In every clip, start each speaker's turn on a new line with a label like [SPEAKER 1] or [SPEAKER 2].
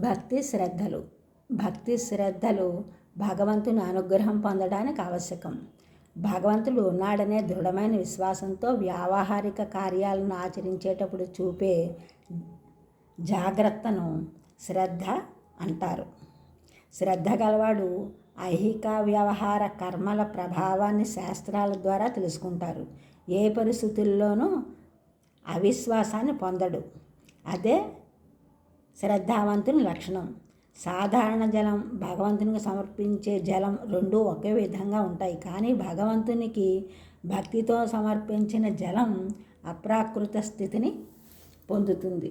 [SPEAKER 1] భక్తి శ్రద్ధలు. భక్తి శ్రద్ధలు భగవంతుని అనుగ్రహం పొందడానికి ఆవశ్యకం. భగవంతుడు ఉన్నాడనే దృఢమైన విశ్వాసంతో వ్యావహారిక కార్యాలను ఆచరించేటప్పుడు చూపే జాగ్రత్తను శ్రద్ధ అంటారు. శ్రద్ధ గలవాడు ఐహిక వ్యవహార కర్మల ప్రభావాన్ని శాస్త్రాల ద్వారా తెలుసుకుంటారు. ఏ పరిస్థితుల్లోనూ అవిశ్వాసాన్ని పొందడు. అదే శ్రద్ధావంతుని లక్షణం. సాధారణ జలం, భగవంతునికి సమర్పించే జలం రెండూ ఒకే విధంగా ఉంటాయి. కానీ భగవంతునికి భక్తితో సమర్పించిన జలం అప్రాకృత స్థితిని పొందుతుంది.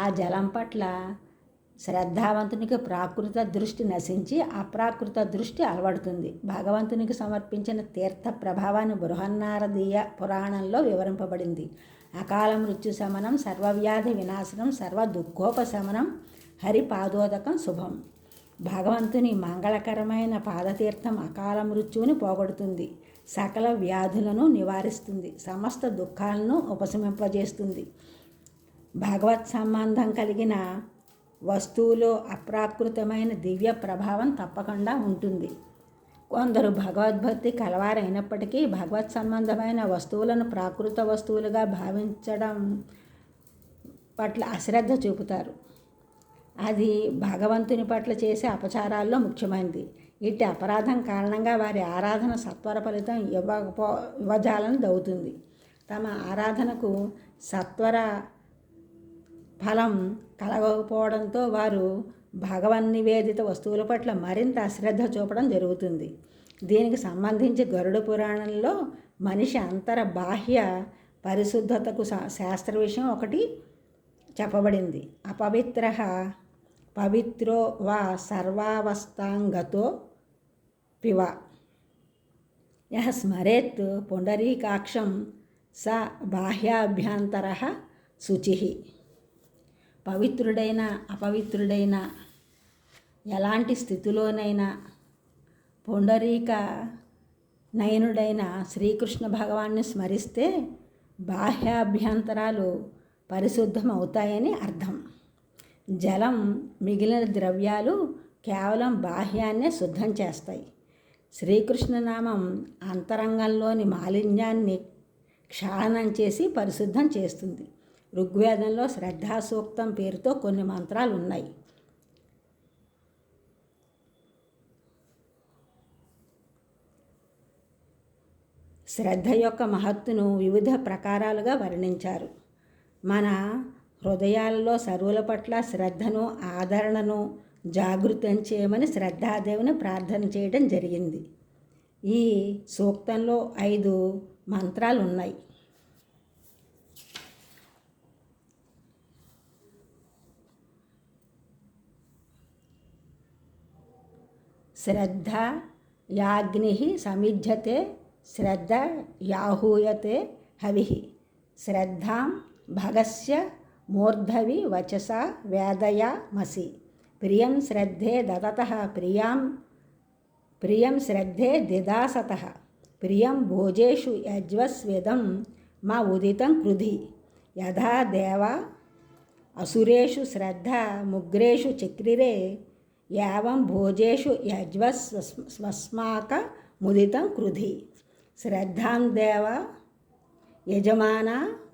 [SPEAKER 1] ఆ జలం పట్ల శ్రద్ధావంతునికి ప్రాకృత దృష్టి నశించి అప్రాకృత దృష్టి అలవడుతుంది. భగవంతునికి సమర్పించిన తీర్థ ప్రభావాన్ని బృహన్నారదీయ పురాణంలో వివరింపబడింది. అకాల మృత్యు శమనం, సర్వవ్యాధి వినాశనం, సర్వ దుఃఖోపశమనం, హరి పాదోదకం శుభం. భగవంతుని మంగళకరమైన పాదతీర్థం అకాల మృత్యువుని పోగొడుతుంది, సకల వ్యాధులను నివారిస్తుంది, సమస్త దుఃఖాలను ఉపశమింపజేస్తుంది. భగవత్ సంబంధం కలిగిన వస్తువులో అప్రాకృతమైన దివ్య ప్రభావం తప్పకుండా ఉంటుంది. కొందరు భగవద్భక్తి కలవారైనప్పటికీ భగవత్ సంబంధమైన వస్తువులను ప్రాకృత వస్తువులుగా భావించడం పట్ల అశ్రద్ధ చూపుతారు. అది భగవంతుని పట్ల చేసే అపచారాల్లో ముఖ్యమైనది. ఇట్టి అపరాధం కారణంగా వారి ఆరాధన సత్వర ఫలితం ఇవ్వజాలని దవుతుంది. తమ ఆరాధనకు సత్వర ఫలం కలగకపోవడంతో వారు భగవన్నివేదిత వస్తువుల పట్ల మరింత అశ్రద్ధ చూపడం జరుగుతుంది. దీనికి సంబంధించి గరుడ పురాణంలో మనిషి అంతర బాహ్య పరిశుద్ధతకు శాస్త్ర విషయం ఒకటి చెప్పబడింది. అపవిత్ర పవిత్రో వా సర్వావస్థాంగతో పివ యః స్మరేత్ పుండరీకాక్షం స బాహ్యాభ్యంతర శుచి. పవిత్రుడైన అపవిత్రుడైన ఎలాంటి స్థితిలోనైనా పుండరీక నయనుడైన శ్రీకృష్ణ భగవాన్ని స్మరిస్తే బాహ్యాభ్యంతరాలు పరిశుద్ధం అవుతాయని అర్థం. జలం, మిగిలిన ద్రవ్యాలు కేవలం బాహ్యాన్నే శుద్ధం చేస్తాయి. శ్రీకృష్ణనామం అంతరంగంలోని మాలిన్యాన్ని క్షాళనం చేసి పరిశుద్ధం చేస్తుంది. ఋగ్వేదంలో శ్రద్ధా సూక్తం పేరుతో కొన్ని మంత్రాలు ఉన్నాయి. శ్రద్ధ యొక్క మహత్తును వివిధ ప్రకారాలుగా వర్ణించారు. మన హృదయాలలో సర్వుల పట్ల శ్రద్ధను, ఆదరణను జాగృతం చేయమని శ్రద్ధాదేవిని ప్రార్థన చేయడం జరిగింది. ఈ సూక్తంలో 5 మంత్రాలు ఉన్నాయి. శ్రద్ధ యాగ్ని సమిజ్యతే, శ్రద్ధ యాహూయతే హవిః, శ్రద్ధాం భగస్య మూర్ధవి వచసా వేదయామసి, ప్రియం శ్రద్ధే దదతః ప్రియం శ్రద్ధే దిదాసతః, ప్రియం భోజేషు యజ్వస్వేదం మా ఉదితం కృధి, యథా దేవా అసురేషు శ్రద్ధ ముగ్రేషు చక్రిరే, యావం భోజేషు యజ్వస్వస్మాక ముదితం కృధి. శ్రద్ధాం దేవ యజమాన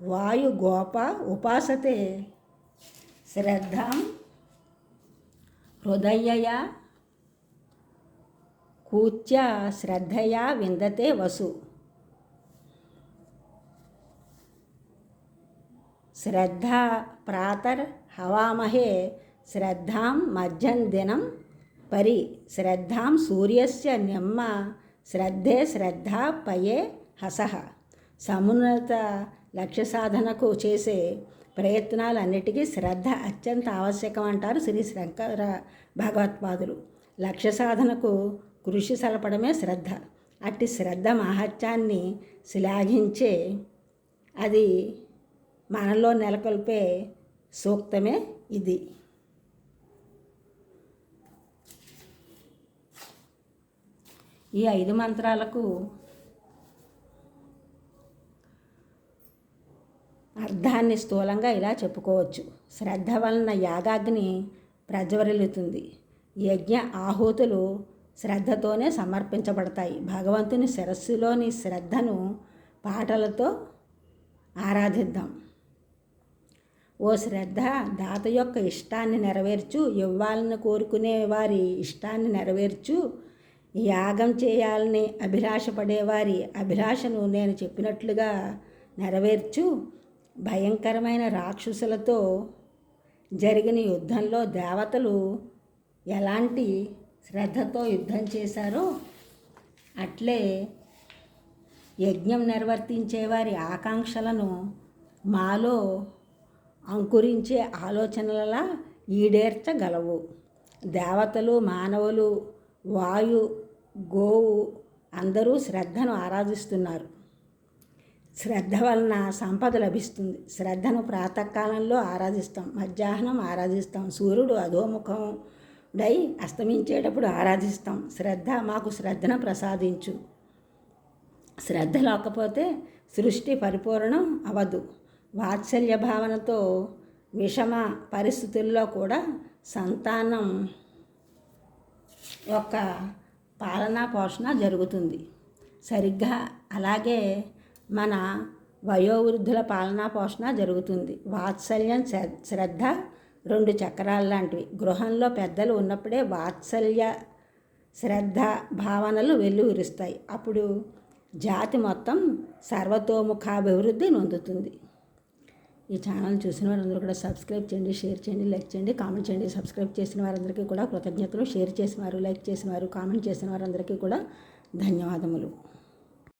[SPEAKER 1] వాయు గోప ఉపాసతే, శ్రద్ధాం హృదయయా కూత్య శ్రద్ధయా విందతే వసు, శ్రద్ధా ప్రాతర్ హవామహే, శ్రద్ధాం మధ్యం దినం పరి, శ్రద్ధాం సూర్యస్య నిమ్మ, శ్రద్ధే శ్రద్ధా పయే హసః. సమున్నత లక్ష్య సాధనకు చేసే ప్రయత్నాలన్నిటికీ శ్రద్ధ అత్యంత ఆవశ్యకం అంటారు శ్రీ శంకర భగవత్పాదులు. లక్ష్య సాధనకు కృషి సలపడమే శ్రద్ధ. అట్టి శ్రద్ధ మహత్యాన్ని శ్లాఘించే, అది మనలో నెలకొల్పే సూక్తమే ఇది. ఈ 5 మంత్రాలకు అర్థాన్ని స్థూలంగా ఇలా చెప్పుకోవచ్చు. శ్రద్ధ వలన యాగాగ్ని ప్రజ్వరిల్లుతుంది. యజ్ఞ ఆహుతులు శ్రద్ధతోనే సమర్పించబడతాయి. భగవంతుని శిరస్సులోని శ్రద్ధను పాటలతో ఆరాధిద్దాం. ఓ శ్రద్ధ, దాత యొక్క ఇష్టాన్ని నెరవేర్చు, ఇవ్వాలని కోరుకునే వారి ఇష్టాన్ని నెరవేర్చు, యాగం చేయాలని అభిలాషపడేవారి అభిలాషను నేను చెప్పినట్లుగా నెరవేర్చు. భయంకరమైన రాక్షసులతో జరిగిన యుద్ధంలో దేవతలు ఎలాంటి శ్రద్ధతో యుద్ధం చేశారో అట్లే యజ్ఞం నిర్వర్తించే వారి ఆకాంక్షలను మాలో అంకురించే ఆలోచనలలా ఈడేర్చగలవు. దేవతలు, మానవులు, వాయు, గోవు అందరూ శ్రద్ధను ఆరాధిస్తున్నారు. శ్రద్ధ వలన సంపద లభిస్తుంది. శ్రద్ధను ప్రాతకాలంలో ఆరాధిస్తాం, మధ్యాహ్నం ఆరాధిస్తాం, సూర్యుడు అధోముఖుడై అస్తమించేటప్పుడు ఆరాధిస్తాం. శ్రద్ధ, మాకు శ్రద్ధను ప్రసాదించు. శ్రద్ధ లేకపోతే సృష్టి పరిపూర్ణం అవదు. వాత్సల్య భావనతో విషమ పరిస్థితుల్లో కూడా సంతానం యొక్క పాలనా పోషణ జరుగుతుంది. సరిగ్గా అలాగే మన వయోవృద్ధుల పాలనా పోషణ జరుగుతుంది. వాత్సల్యం, శ్రద్ధ రెండు చక్రాలు లాంటివి. గృహంలో పెద్దలు ఉన్నప్పుడే వాత్సల్య, శ్రద్ధ భావనలు వెల్లువిరుస్తాయి. అప్పుడు జాతి మొత్తం సర్వతోముఖాభివృద్ధి నొందుతుంది. ఈ ఛానల్ చూసిన వారందరూ కూడా సబ్స్క్రైబ్ చేయండి, షేర్ చేయండి, లైక్ చేయండి, కామెంట్ చేయండి. సబ్స్క్రైబ్ చేసిన వారందరికీ కూడా కృతజ్ఞతలు. షేర్ చేసిన వారు, లైక్ చేసిన వారు, కామెంట్ చేసిన వారందరికీ కూడా ధన్యవాదములు.